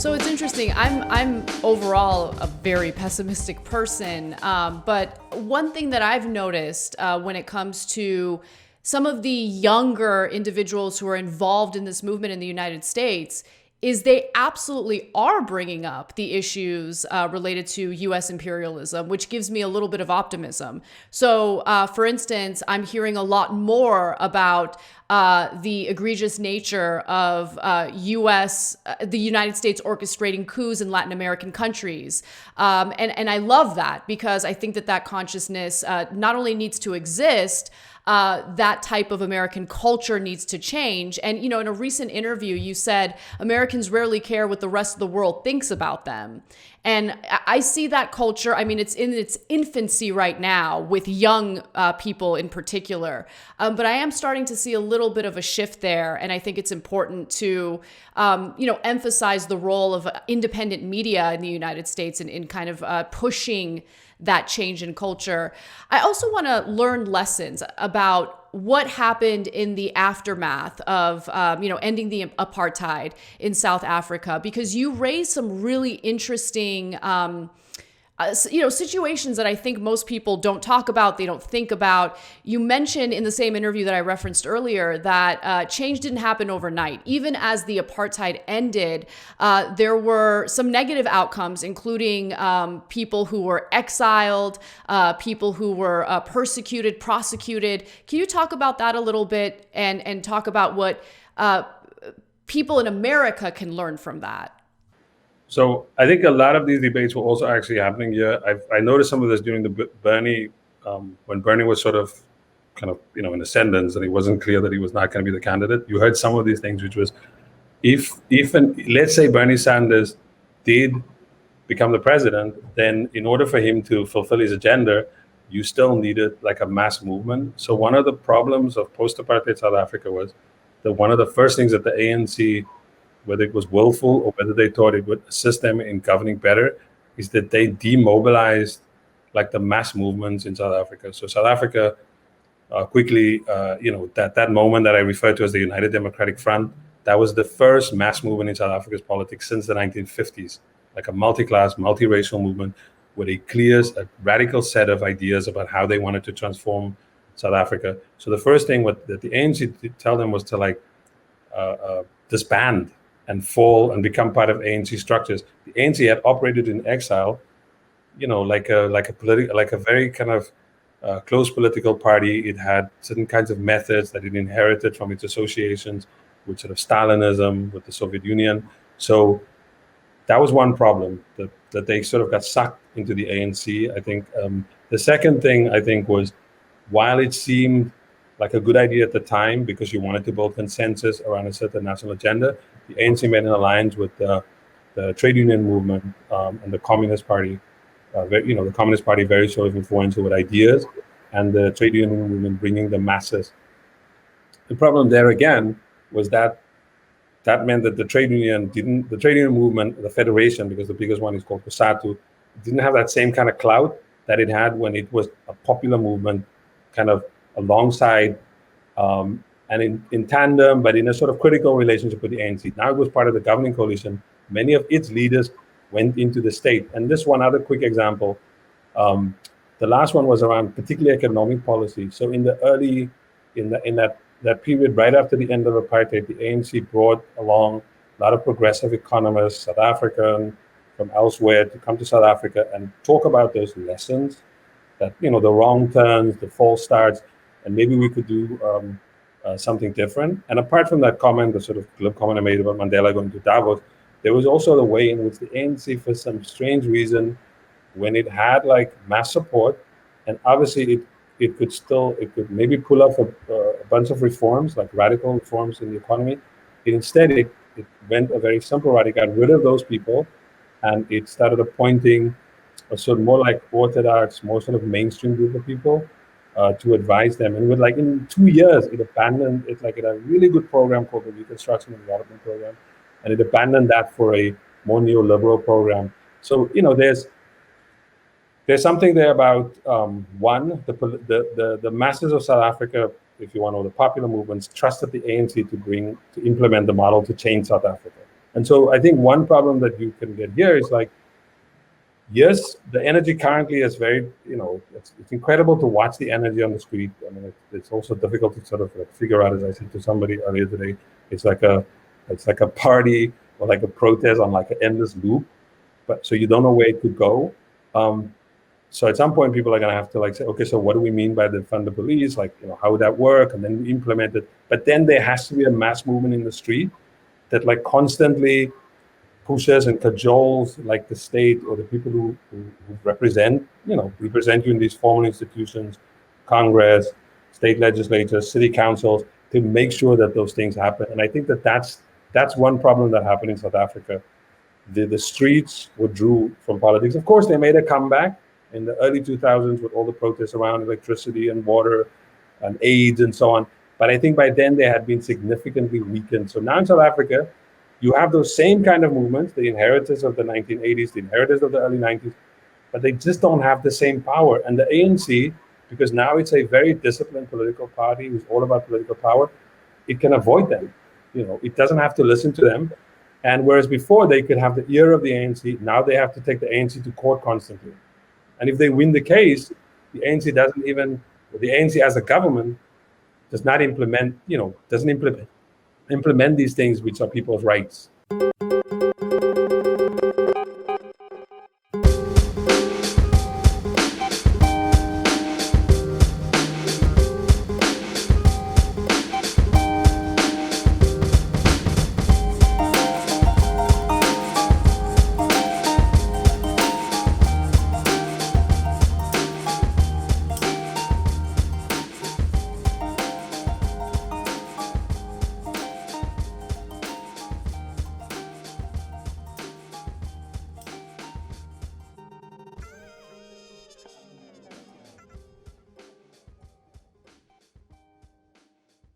So it's interesting. I'm overall a very pessimistic person, but one thing that I've noticed when it comes to some of the younger individuals who are involved in this movement in the United States is they absolutely are bringing up the issues related to U.S. imperialism, which gives me a little bit of optimism. So, for instance, I'm hearing a lot more about the egregious nature of the United States orchestrating coups in Latin American countries. And I love that because I think that consciousness not only needs to exist, that type of American culture needs to change. And, in a recent interview, you said Americans rarely care what the rest of the world thinks about them. And I see that culture. I mean, it's in its infancy right now with young people in particular. But I am starting to see a little bit of a shift there. And I think it's important to, emphasize the role of independent media in the United States in kind of pushing that change in culture. I also want to learn lessons about what happened in the aftermath of, ending the apartheid in South Africa, because you raised some really interesting, situations that I think most people don't talk about, they don't think about. You mentioned in the same interview that I referenced earlier that change didn't happen overnight. Even as the apartheid ended, there were some negative outcomes, including people who were exiled, people who were persecuted, prosecuted. Can you talk about that a little bit and talk about what people in America can learn from that? So I think a lot of these debates were also actually happening here. I noticed some of this during the Bernie, when Bernie was sort of kind of, in ascendance and it wasn't clear that he was not going to be the candidate. You heard some of these things, which was let's say Bernie Sanders did become the president, then in order for him to fulfill his agenda, you still needed like a mass movement. So one of the problems of post-apartheid South Africa was that one of the first things that the ANC, whether it was willful or whether they thought it would assist them in governing better, is that they demobilized like the mass movements in South Africa. So South Africa quickly, that moment that I referred to as the United Democratic Front, that was the first mass movement in South Africa's politics since the 1950s, like a multi-class, multiracial movement with a radical set of ideas about how they wanted to transform South Africa. So the first thing that the ANC did tell them was to disband and fall and become part of ANC structures. The ANC had operated in exile, like a very kind of close political party. It had certain kinds of methods that it inherited from its associations with sort of Stalinism, with the Soviet Union. So that was one problem, that they sort of got sucked into the ANC. I think the second thing I think was, while it seemed like a good idea at the time because you wanted to build consensus around a certain national agenda, the ANC made an alliance with the trade union movement and the Communist Party. The Communist Party very sort of influential with ideas, and the trade union movement bringing the masses. The problem there again was that meant that the trade union movement, the federation, because the biggest one is called COSATU, didn't have that same kind of clout that it had when it was a popular movement, kind of alongside and in tandem, but in a sort of critical relationship with the ANC. Now it was part of the governing coalition. Many of its leaders went into the state. And this one other quick example, the last one was around particularly economic policy. So in that period right after the end of apartheid, the ANC brought along a lot of progressive economists, South African, from elsewhere, to come to South Africa and talk about those lessons, that, the wrong turns, the false starts, and maybe we could do something different. And apart from that comment, the sort of glib comment I made about Mandela going to Davos, there was also the way in which the ANC, for some strange reason, when it had like mass support, and obviously it could maybe pull off a bunch of reforms, like radical reforms in the economy. Instead, it went a very simple route. It got rid of those people, and it started appointing a sort of more like orthodox, more sort of mainstream group of people to advise them. And in 2 years, it abandoned it. Like, it had a really good program called the Reconstruction and Development Program, and it abandoned that for a more neoliberal program. So there's something there about one, the masses of South Africa, if you want to know, the popular movements trusted the ANC to implement the model to change South Africa. And so I think one problem that you can get here is like, yes, the energy currently is very, it's incredible to watch the energy on the street. I mean, it's also difficult to sort of like figure out, as I said to somebody earlier today, it's like a, it's like a party or like a protest on like an endless loop. But so you don't know where it could go. Um, so at some point, people are going to have to like say, okay, so what do we mean by defund the police? Like, how would that work? And then we implement it. But then there has to be a mass movement in the street that like constantly pushes and cajoles like the state or the people who represent, represent you in these formal institutions, Congress, state legislatures, city councils, to make sure that those things happen. And I think that that's one problem that happened in South Africa. The streets withdrew from politics. Of course, they made a comeback in the early 2000s with all the protests around electricity and water and AIDS and so on. But I think by then they had been significantly weakened. So now in South Africa, you have those same kind of movements, the inheritors of the 1980s, the inheritors of the early 90s, but they just don't have the same power. And the ANC, because now it's a very disciplined political party who's all about political power, it can avoid them. It doesn't have to listen to them. And whereas before they could have the ear of the ANC, now they have to take the ANC to court constantly. And if they win the case, the ANC doesn't even, the ANC as a government does not implement, doesn't implement these things which are people's rights.